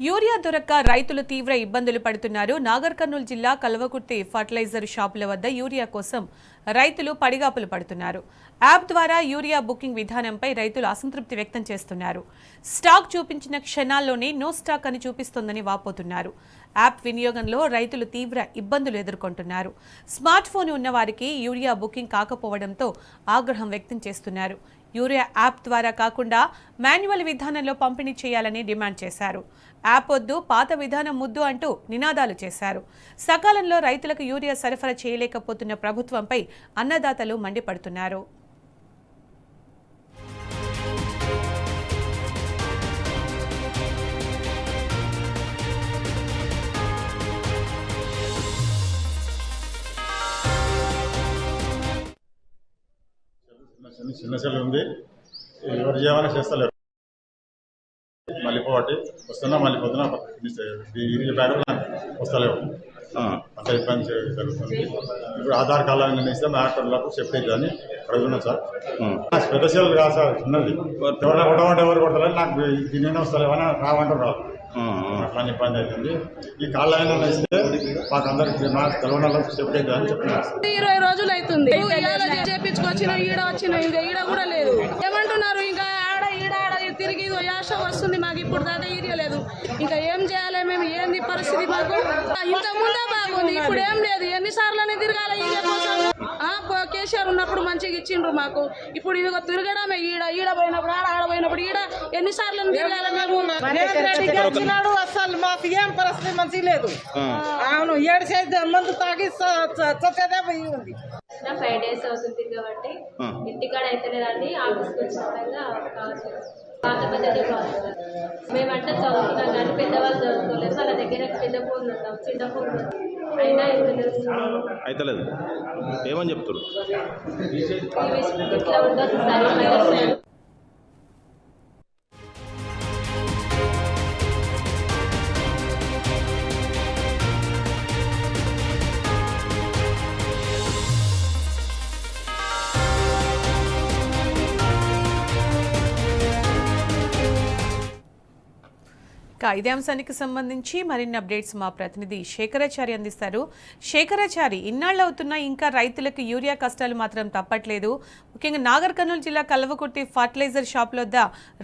Urea దొరక్క రైతులు తీవ్ర ఇబ్బందులు పడుతున్నారు. నాగర్ కర్నూలు జిల్లా కల్వకుర్తి ఫర్టిలైజర్ షాపుల వద్ద యూరియా కోసం రైతులు పడిగాపులు పడుతున్నారు. యాప్ ద్వారా యూరియా బుకింగ్ విధానంపై రైతులు అసంతృప్తి వ్యక్తం చేస్తున్నారు. స్టాక్ చూపించిన క్షణాల్లోనే నో స్టాక్ అని చూపిస్తోందని వాపోతున్నారు. యాప్ వినియోగంలో రైతులు తీవ్ర ఇబ్బందులు ఎదుర్కొంటున్నారు. స్మార్ట్ ఫోన్ ఉన్న వారికి యూరియా బుకింగ్ కాకపోవడంతో ఆగ్రహం వ్యక్తం చేస్తున్నారు. యూరియా యాప్ ద్వారా కాకుండా మాన్యువల్ విధానంలో పంపిణీ చేయాలని డిమాండ్ చేశారు. యాప్ వద్దు, పాత విధానం ముద్దు అంటూ నినాదాలు చేశారు. సకాలంలో రైతులకు యూరియా సరఫరా చేయలేకపోతున్న ప్రభుత్వంపై అన్నదాతలు మండిపడుతున్నారు. చిన్న సెల్ ఉంది, ఎవరు చేయాలని చేస్తలేరు. మళ్ళీ పోటీ వస్తున్నా, మళ్ళీ పొద్దున బ్యాగ్ వస్తలేవు. అంత ఇబ్బంది జరుగుతుంది. ఇప్పుడు ఆధార్ కార్డు ఇస్తే డాక్టర్లకు సేఫ్టీ అని అడుగుతున్నాం సార్. పెద్ద సెల్ కాదు సార్, చిన్నది. ఎవరైనా కొట్టమంటే ఎవరు కొడతారని నాకు దీని వస్తలేవని రావంటారు రాదు. అట్లా ఇబ్బంది అవుతుంది. ఈ కాళ్ళు అయినా ఇస్తే మాకు అందరికి నాకు తెలంగాణలో సేఫ్టీ అని చెప్తున్నారు. 20 రోజులు అవుతుంది చేపించుకొచ్చిన ఈడ వచ్చిన ఇంకా ఈడ కూడా లేదు. ఏమంటున్నారు ఇంకా ఆడ ఈడ తిరిగి యాష వస్తుంది. మాకు ఇప్పుడు దాకా ఈరియలేదు. ఇంకా ఏం చేయాలి మేము? ఏంది పరిస్థితి? మాకు ఇంత ముందే బాగుంది, ఇప్పుడు ఏం లేదు. ఎన్నిసార్లు తిరగాల? కేసీఆర్ ఉన్నప్పుడు మంచిగా ఇచ్చిండ్రు మాకు. ఇప్పుడు ఇదిగో తిరగడమే. ఈడ పోయినప్పుడు ఆడ పోయినప్పుడు ఈడ ఎన్నిసార్లు తిరగాల మేము? అసలు మాకు ఏం పరిస్థితి మంచిగా లేదు. అవును, 7 మందు తాగి చచ్చేదే పోయి ఉంది. 5 days అవుతుంది కాబట్టి ఇంటికాడ అయితే లేదండి. ఆఫీస్కి వచ్చిన పాత పద్ధతి బాగుంది. మేమంటే చదువుకున్నాం కానీ పెద్దవాళ్ళు చదువుకోలేదు. వాళ్ళ దగ్గర పెద్ద ఫోన్లు ఉన్నాం, చిన్న ఫోన్లు అయినా అయితలేదు. ఏమని చెప్తారు? ఇట్లా ఉండదు సరే. ఇదే అంశానికి సంబంధించి మరిన్ని అప్డేట్స్ మా ప్రతినిధి శేఖరాచారి అందిస్తారు. శేఖరాచారి, ఇన్నాళ్ళు అవుతున్నా ఇంకా రైతులకు యూరియా కష్టాలు మాత్రం తప్పట్లేదు. ముఖ్యంగా నాగర్ కర్నూలు జిల్లా కల్వకుర్తి ఫర్టిలైజర్ షాప్ వద్ద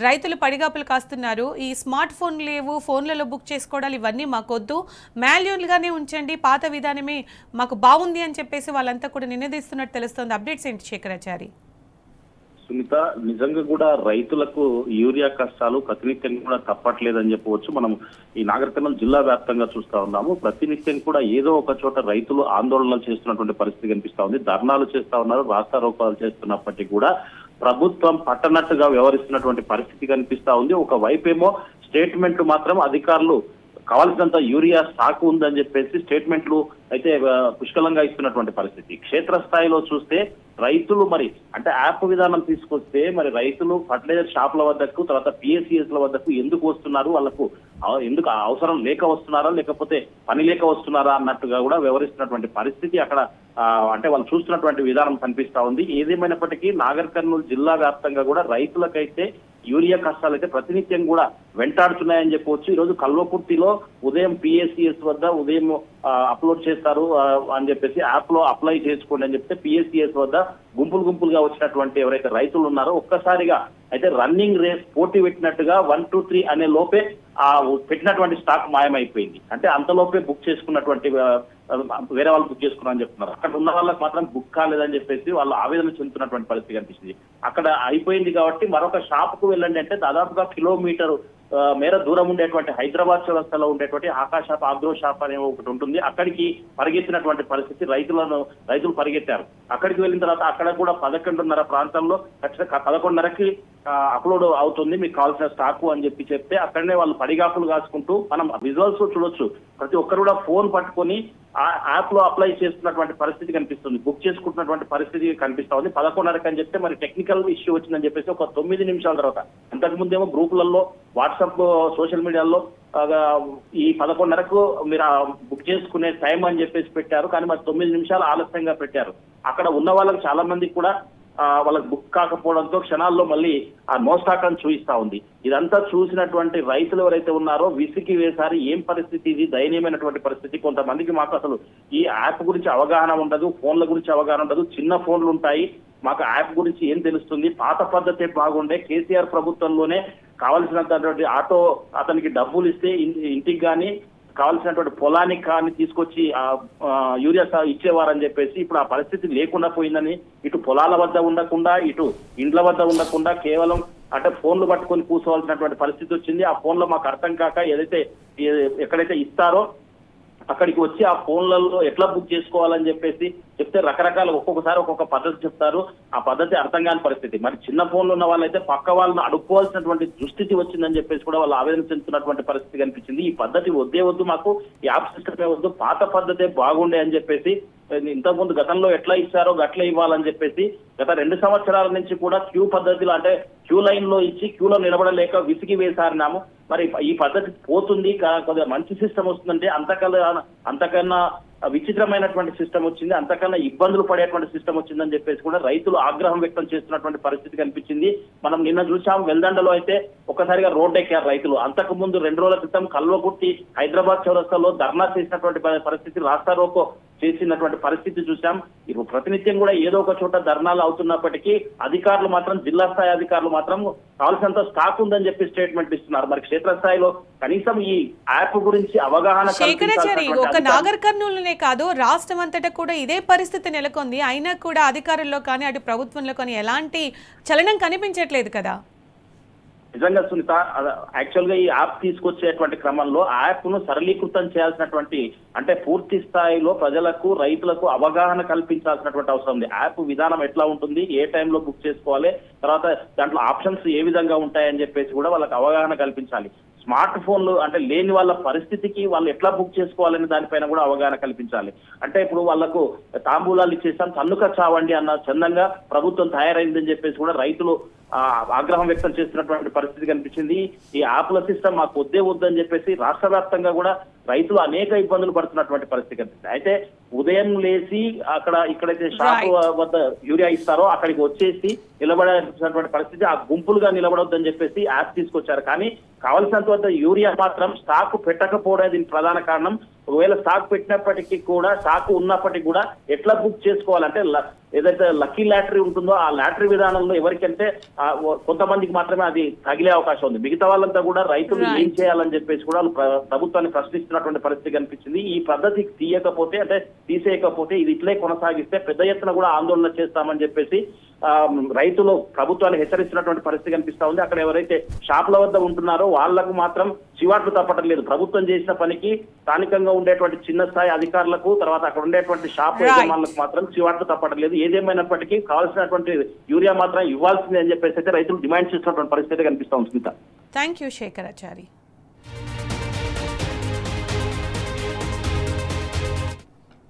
రైతులు పడిగాపులు కాస్తున్నారు. ఈ స్మార్ట్ ఫోన్ లేవు, ఫోన్లలో బుక్ చేసుకోవడాలు ఇవన్నీ మాకొద్దు, మాన్యువల్గానే ఉంచండి, పాత విధానమే మాకు బాగుంది అని చెప్పేసి వాళ్ళంతా కూడా నినదిస్తున్నట్టు తెలుస్తోంది. అప్డేట్స్ ఏంటి శేఖరాచారి? సునీత, నిజంగా కూడా రైతులకు యూరియా కష్టాలు ప్రతినిత్యం కూడా తప్పట్లేదని చెప్పవచ్చు. మనం ఈ నాగర్ కర్నూలు జిల్లా వ్యాప్తంగా చూస్తా ఉన్నాము. ప్రతినిత్యం కూడా ఏదో ఒక చోట రైతులు ఆందోళనలు చేస్తున్నటువంటి పరిస్థితి కనిపిస్తా ఉంది. ధర్నాలు చేస్తా ఉన్నారు, రాస్తారోకాలు చేస్తున్నప్పటికీ కూడా ప్రభుత్వం పట్టనట్టుగా వ్యవహరిస్తున్నటువంటి పరిస్థితి కనిపిస్తా ఉంది. ఒక వైపేమో స్టేట్మెంట్ మాత్రం అధికారులు కావాల్సినంత యూరియా స్టాక్ ఉందని చెప్పేసి స్టేట్మెంట్లు అయితే పుష్కలంగా ఇస్తున్నటువంటి పరిస్థితి. క్షేత్రస్థాయిలో చూస్తే రైతులు మరి అంటే యాప్ విధానం తీసుకొస్తే మరి రైతులు ఫర్టిలైజర్ షాపుల వద్దకు, తర్వాత పిఎస్సిఎస్ల వద్దకు ఎందుకు వస్తున్నారు? వాళ్ళకు ఎందుకు అవసరం లేక వస్తున్నారా, లేకపోతే పని లేక వస్తున్నారా అన్నట్టుగా కూడా వ్యవహరిస్తున్నటువంటి పరిస్థితి అక్కడ అంటే వాళ్ళు చూస్తున్నటువంటి విధానం కనిపిస్తా ఉంది. ఏదేమైనప్పటికీ నాగర్ కర్నూలు జిల్లా వ్యాప్తంగా కూడా రైతులకైతే యూరియా కష్టాలు అయితే ప్రతినిత్యం కూడా వెంటాడుతున్నాయని చెప్పవచ్చు. ఈ రోజు కల్వకుర్తిలో ఉదయం పిఎస్సిఎస్ వద్ద ఉదయం అప్లోడ్ చేస్తారు అని చెప్పేసి యాప్ లో అప్లై చేసుకోండి అని చెప్తే పిఎస్సిఎస్ వద్ద గుంపులుగా వచ్చినటువంటి ఎవరైతే రైతులు ఉన్నారో ఒక్కసారిగా అయితే రన్నింగ్ రేస్ పోటీ పెట్టినట్టుగా 1, 2, 3 అనే లోపే ఆ పెట్టినటువంటి స్టాక్ మాయమైపోయింది. అంటే అంతలోపే బుక్ చేసుకున్నటువంటి వేరే వాళ్ళు బుక్ చేసుకున్నారని చెప్తున్నారు. అక్కడ ఉన్న వాళ్ళకి మాత్రం బుక్ కాలేదని చెప్పేసి వాళ్ళు ఆవేదన చెందుతున్నటువంటి పరిస్థితి కనిపిస్తుంది. అక్కడ అయిపోయింది కాబట్టి మరొక షాప్ కు వెళ్ళండి అంటే దాదాపుగా కిలోమీటర్ మేర దూరం ఉండేటువంటి హైదరాబాద్ చౌరస్తాలో ఉండేటువంటి ఆకాషాప్ ఆగ్రో షాప్ అనే ఒకటి ఉంటుంది. అక్కడికి పరిగెత్తినటువంటి పరిస్థితి. రైతులు పరిగెత్తారు. అక్కడికి వెళ్ళిన తర్వాత అక్కడ కూడా 11:30 ప్రాంతంలో ఖచ్చితంగా 11:30కి అప్లోడ్ అవుతుంది మీకు కావాల్సిన స్టాకు అని చెప్తే అక్కడనే వాళ్ళు పడిగాపులు కాసుకుంటూ మనం విజువల్స్ చూడొచ్చు. ప్రతి ఒక్కరు కూడా ఫోన్ పట్టుకొని ఆ యాప్ లో అప్లై చేస్తున్నటువంటి పరిస్థితి కనిపిస్తుంది, బుక్ చేసుకుంటున్నటువంటి పరిస్థితి కనిపిస్తా ఉంది. 11:30 అని చెప్తే మరి టెక్నికల్ ఇష్యూ వచ్చిందని చెప్పేసి ఒక 9 నిమిషాల తర్వాత, అంతకుముందేమో గ్రూపులలో వాట్సాప్ సోషల్ మీడియాలో ఈ 11:30కు మీరు బుక్ చేసుకునే టైం అని చెప్పేసి పెట్టారు. కానీ మరి 9 నిమిషాలు ఆలస్యంగా పెట్టారు. అక్కడ ఉన్న వాళ్ళకి చాలా మందికి కూడా వాళ్ళకి బుక్ కాకపోవడంతో క్షణాల్లో మళ్ళీ ఆ నో స్టాక్ అని చూపిస్తా ఉంది. ఇదంతా చూసినటువంటి రైతులు ఎవరైతే ఉన్నారో విసికి వేసారి ఏం పరిస్థితి, ఇది దయనీయమైనటువంటి పరిస్థితి. కొంతమందికి మాకు అసలు ఈ యాప్ గురించి అవగాహన ఉండదు, ఫోన్ల గురించి అవగాహన ఉండదు, చిన్న ఫోన్లు ఉంటాయి, మాకు యాప్ గురించి ఏం తెలుస్తుంది. పాత పద్ధతే బాగుండే, కేసీఆర్ ప్రభుత్వంలోనే కావాల్సినటువంటి ఆటో అతనికి డబ్బులు ఇస్తే ఇంటికి కానీ కావాల్సినటువంటి పొలానికి కానీ తీసుకొచ్చి యూరియా ఇచ్చేవారని చెప్పేసి ఇప్పుడు ఆ పరిస్థితి లేకుండా పోయిందని, ఇటు పొలాల వద్ద ఉండకుండా ఇటు ఇండ్ల వద్ద ఉండకుండా కేవలం అంటే ఫోన్లు పట్టుకొని కూర్చోవాల్సినటువంటి పరిస్థితి వచ్చింది. ఆ ఫోన్లో మాకు అర్థం కాక ఎక్కడైతే ఇస్తారో అక్కడికి వచ్చి ఆ ఫోన్లలో ఎట్లా బుక్ చేసుకోవాలని చెప్పేసి చెప్తే రకరకాల ఒక్కొక్కసారి ఒక్కొక్క పద్ధతి చెప్తారు. ఆ పద్ధతి అర్థం కాని పరిస్థితి. మరి చిన్న ఫోన్లు ఉన్న వాళ్ళైతే పక్క వాళ్ళని అడుక్కోవాల్సినటువంటి దుస్థితి వచ్చిందని చెప్పేసి కూడా వాళ్ళు ఆవేదన చెందుతున్నటువంటి పరిస్థితి కనిపించింది. ఈ పద్ధతి వద్దు, మాకు ఈ యాప్ సిస్టమే వద్దు, పాత పద్ధతే బాగుండే అని చెప్పేసి ఇంతకుముందు గతంలో ఎట్లా ఇచ్చారో గట్లే ఇవ్వాలని చెప్పేసి గత 2 సంవత్సరాల నుంచి కూడా క్యూ పద్ధతిలో అంటే క్యూ లైన్ లో ఇచ్చి క్యూలో నిలబడలేక విసిగి వేసారినాము. మరి ఈ పద్ధతి పోతుంది, కొద్దిగా మంచి సిస్టమ్ వస్తుందంటే అంతకన్నా విచిత్రమైనటువంటి సిస్టమ్ వచ్చింది, అంతకన్నా ఇబ్బందులు పడేటువంటి సిస్టమ్ వచ్చిందని చెప్పేసి కూడా రైతులు ఆగ్రహం వ్యక్తం చేస్తున్నటువంటి పరిస్థితి కనిపించింది. మనం నిన్న చూసాం వెల్దండలో అయితే ఒక్కసారిగా రోడ్డు ఎక్కారు రైతులు. అంతకు ముందు 2 రోజుల క్రితం కల్వకుర్తి హైదరాబాద్ చౌరస్తాలో ధర్నా చేసినటువంటి పరిస్థితి, రాస్తా రోకో చేసినటువంటి పరిస్థితి చూసాం. ఇప్పుడు ప్రతినిత్యం కూడా ఏదో ఒక చోట ధర్నాలు అవుతున్నప్పటికీ అధికారులు మాత్రం, జిల్లా స్థాయి అధికారులు మాత్రం కావాల్సినంత స్టాక్ ఉందని చెప్పి స్టేట్మెంట్ ఇస్తున్నారు. మరి క్షేత్రస్థాయిలో కనీసం ఈ యాప్ గురించి అవగాహన శేఖరాచారి, ఒక నాగర్ కర్నూలునే కాదు రాష్ట్రం అంతటా కూడా ఇదే పరిస్థితి నెలకొంది. అయినా కూడా అధికారుల్లో కానీ అటు ప్రభుత్వంలో కానీ ఎలాంటి చలనం కనిపించట్లేదు కదా. నిజంగా సునీత, యాక్చువల్ గా ఈ యాప్ తీసుకొచ్చేటువంటి క్రమంలో ఆ యాప్ ను సరళీకృతం చేయాల్సినటువంటి అంటే పూర్తి స్థాయిలో ప్రజలకు రైతులకు అవగాహన కల్పించాల్సినటువంటి అవసరం ఉంది. యాప్ విధానం ఎట్లా ఉంటుంది, ఏ టైంలో బుక్ చేసుకోవాలి, తర్వాత దాంట్లో ఆప్షన్స్ ఏ విధంగా ఉంటాయని చెప్పేసి కూడా వాళ్ళకి అవగాహన కల్పించాలి. స్మార్ట్ ఫోన్లు అంటే లేని వాళ్ళ పరిస్థితికి వాళ్ళు ఎట్లా బుక్ చేసుకోవాలని దానిపైన కూడా అవగాహన కల్పించాలి. అంటే ఇప్పుడు వాళ్లకు తాంబూలాలు ఇచ్చేస్తాం తన్నుక చావండి అన్న చందంగా ప్రభుత్వం తయారైందని చెప్పేసి కూడా రైతులు ఆగ్రహం వ్యక్తం చేస్తున్నటువంటి పరిస్థితి కనిపించింది. ఈ యాప్ల సిస్టమ్ మాకు వద్దని చెప్పేసి రాష్ట్ర వ్యాప్తంగా కూడా రైతులు అనేక ఇబ్బందులు పడుతున్నటువంటి పరిస్థితి కనిపిస్తుంది. అయితే ఉదయం లేచి ఇక్కడైతే షాప్ వద్ద యూరియా ఇస్తారో అక్కడికి వచ్చేసి నిలబడాల్సినటువంటి పరిస్థితి, ఆ గుంపులుగా నిలబడొద్దని చెప్పేసి యాప్ తీసుకొచ్చారు. కానీ కావలసినంత వద్ద యూరియా మాత్రం స్టాక్ పెట్టకపోవడం దీనికి ప్రధాన కారణం. ఒకవేళ స్టాక్ పెట్టినప్పటికీ కూడా, స్టాక్ ఉన్నప్పటికీ కూడా ఎట్లా బుక్ చేసుకోవాలంటే ఏదైతే లక్కీ లాటరీ ఉంటుందో ఆ లాటరీ విధానంలో ఎవరికంటే కొంతమందికి మాత్రమే అది తగిలే అవకాశం ఉంది. మిగతా వాళ్ళంతా కూడా రైతులు ఏం చేయాలని చెప్పేసి కూడా వాళ్ళు ప్రభుత్వాన్ని ప్రశ్నిస్తున్నటువంటి పరిస్థితి కనిపించింది. ఈ పద్ధతి తీసేయకపోతే ఇది ఇట్లే కొనసాగిస్తే పెద్ద ఎత్తున కూడా ఆందోళన చేస్తామని చెప్పేసి రైతులు ప్రభుత్వాన్ని హెచ్చరిస్తున్నటువంటి పరిస్థితి కనిపిస్తా ఉంది. అక్కడ ఎవరైతే షాపుల వద్ద ఉంటున్నారో వాళ్లకు మాత్రం చివాట్లు తప్పటం లేదు. ప్రభుత్వం చేసిన పనికి స్థానికంగా ఉండేటువంటి చిన్న స్థాయి అధికారులకు, తర్వాత అక్కడ ఉండేటువంటి షాపు యజమానులకు మాత్రం చివాట్లు తప్పటం లేదు. ఏదేమైనప్పటికీ కావాల్సినటువంటి యూరియా మాత్రం ఇవ్వాల్సిందే అని చెప్పేసి అయితే రైతులు డిమాండ్ చేస్తున్నటువంటి పరిస్థితి కనిపిస్తా ఉంది. Thank you Shekharachari.